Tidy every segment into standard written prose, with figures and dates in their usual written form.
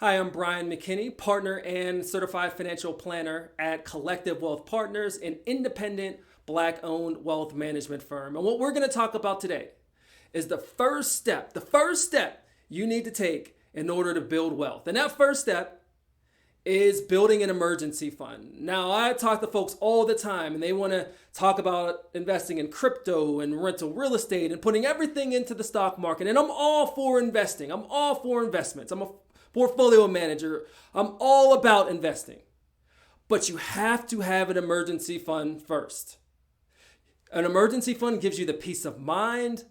Hi, I'm Brian McKinney, partner and certified financial planner at Collective Wealth Partners, an independent Black-owned wealth management firm. And what we're going to talk about today is the first step you need to take in order to build wealth. And that first step is building an emergency fund. Now, I talk to folks all the time and they want to talk about investing in crypto and rental real estate and putting everything into the stock market. And I'm all for investing. I'm all for investments. I'm a portfolio manager. I'm all about investing. But you have to have an emergency fund first. An emergency fund gives you the peace of mind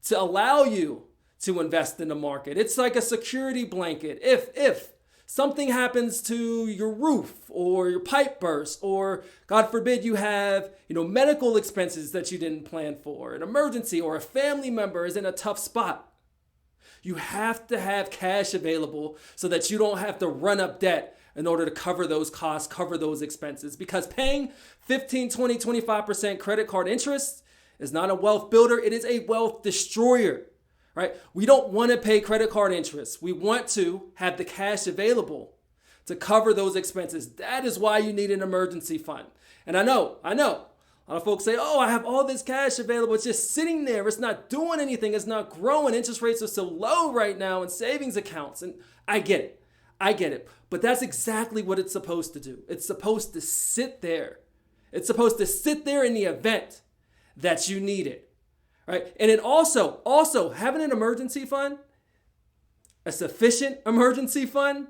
to allow you to invest in the market. It's like a security blanket. If something happens to your roof or your pipe bursts, or God forbid you have, medical expenses that you didn't plan for, an emergency, or a family member is in a tough spot, you have to have cash available so that you don't have to run up debt in order to cover those costs, cover those expenses. Because paying 15, 20, 25% credit card interest is not a wealth builder, it is a wealth destroyer. Right? We don't want to pay credit card interest. We want to have the cash available to cover those expenses. That is why you need an emergency fund. And I know. A lot of folks say, oh, I have all this cash available. It's just sitting there. It's not doing anything. It's not growing. Interest rates are so low right now in savings accounts. And I get it. But that's exactly what it's supposed to do. It's supposed to sit there. It's supposed to sit there in the event that you need it. Right? And it also having an emergency fund, a sufficient emergency fund,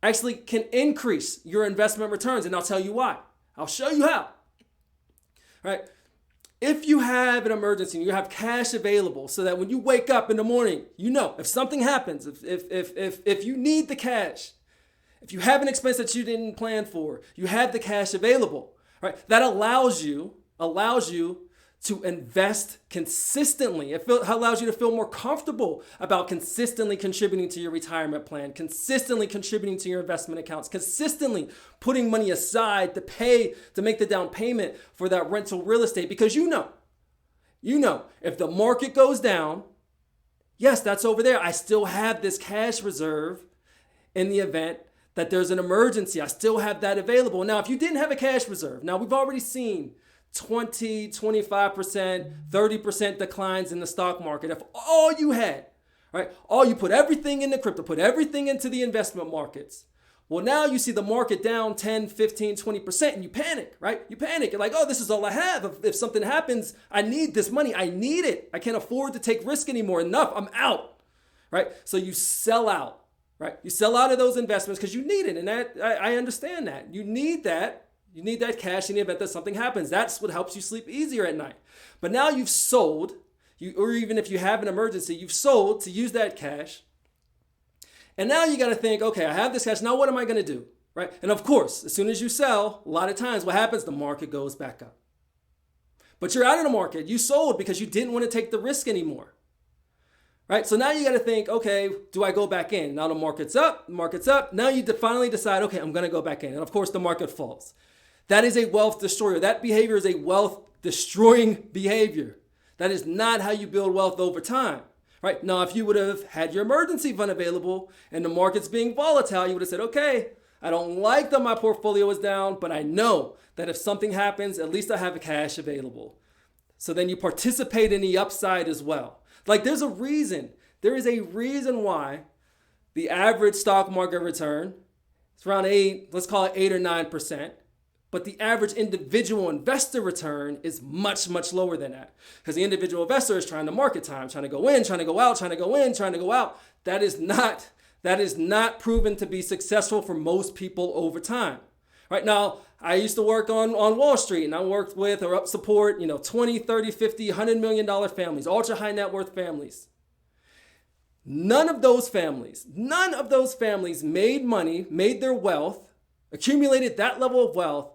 actually can increase your investment returns. And I'll tell you why. I'll show you how. Right? If you have an emergency and you have cash available so that when you wake up in the morning, if something happens, if you need the cash, if you have an expense that you didn't plan for, you have the cash available. Right? That allows you to invest consistently. It allows you to feel more comfortable about consistently contributing to your retirement plan, consistently contributing to your investment accounts, consistently putting money aside to make the down payment for that rental real estate. Because if the market goes down, yes, that's over there. I still have this cash reserve in the event that there's an emergency. I still have that available. Now, if you didn't have a cash reserve, now we've already seen 20, 25%, 30% declines in the stock market. If all you had, right, you put everything into crypto, put everything into the investment markets. Well, now you see the market down 10, 15, 20% and you panic, right? You panic. You're like, oh, this is all I have. If something happens, I need this money. I need it. I can't afford to take risk anymore. Enough. I'm out, right? So you sell out, right? You sell out of those investments because you need it. And I understand that. You need that. You need that cash in the event that something happens. That's what helps you sleep easier at night. But now you've sold, or even if you have an emergency, you've sold to use that cash. And now you got to think, okay, I have this cash. Now what am I going to do? Right? And of course, as soon as you sell, a lot of times what happens? The market goes back up. But you're out of the market. You sold because you didn't want to take the risk anymore. Right? So now you got to think, okay, do I go back in? Now the market's up. Now you finally decide, okay, I'm going to go back in. And of course, the market falls. That is a wealth destroyer. That behavior is a wealth destroying behavior. That is not how you build wealth over time. Right? Now, if you would have had your emergency fund available and the market's being volatile, you would have said, okay, I don't like that my portfolio is down, but I know that if something happens, at least I have cash available. So then you participate in the upside as well. Like there is a reason why the average stock market return is around 8 or 9%. But the average individual investor return is much, much lower than that. Because the individual investor is trying to market time, trying to go in, trying to go out, trying to go in, trying to go out. That is not proven to be successful for most people over time. Right now, I used to work on Wall Street and I worked with or support, 20, 30, 50, $100 million families, ultra high net worth families. None of those families made money, made their wealth, accumulated that level of wealth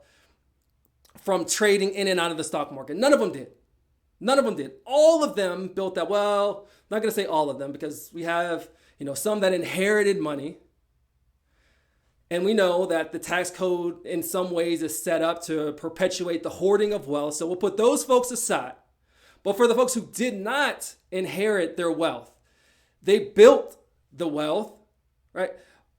from trading in and out of the stock market. None of them did. All of them built that. Well, I'm not going to say all of them because we have, some that inherited money. And we know that the tax code in some ways is set up to perpetuate the hoarding of wealth. So we'll put those folks aside. But for the folks who did not inherit their wealth, they built the wealth, right?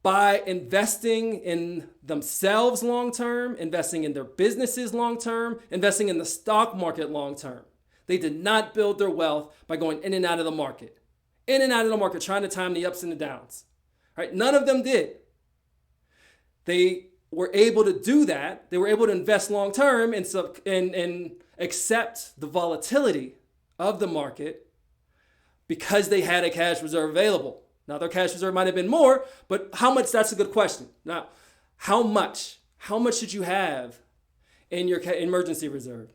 by investing in themselves long term, investing in their businesses long term, investing in the stock market long term. They did not build their wealth by going in and out of the market. In and out of the market, trying to time the ups and the downs. Right? None of them did. They were able to do that. They were able to invest long term and accept the volatility of the market because they had a cash reserve available. Now, their cash reserve might have been more, but how much? That's a good question. Now, how much? How much should you have in your emergency reserve?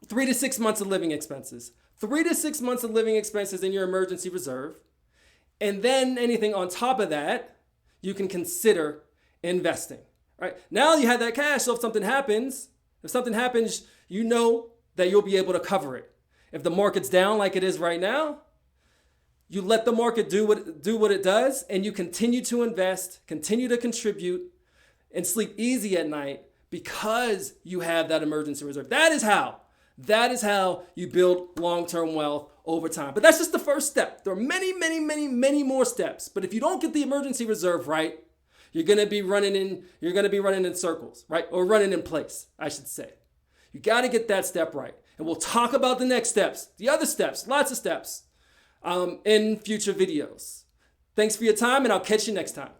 3 to 6 months of living expenses. 3 to 6 months of living expenses in your emergency reserve. And then anything on top of that, you can consider investing. Right? Now you have that cash, so if something happens, you know that you'll be able to cover it. If the market's down like it is right now, you let the market do what it does, and you continue to invest, continue to contribute, and sleep easy at night because you have that emergency reserve. That is how you build long-term wealth over time. But that's just the first step. There are many, many, many, many more steps. But if you don't get the emergency reserve right, you're gonna be running in circles, right? Or running in place, I should say. You gotta get that step right. And we'll talk about the next steps, the other steps, lots of steps, in future videos. Thanks for your time, and I'll catch you next time.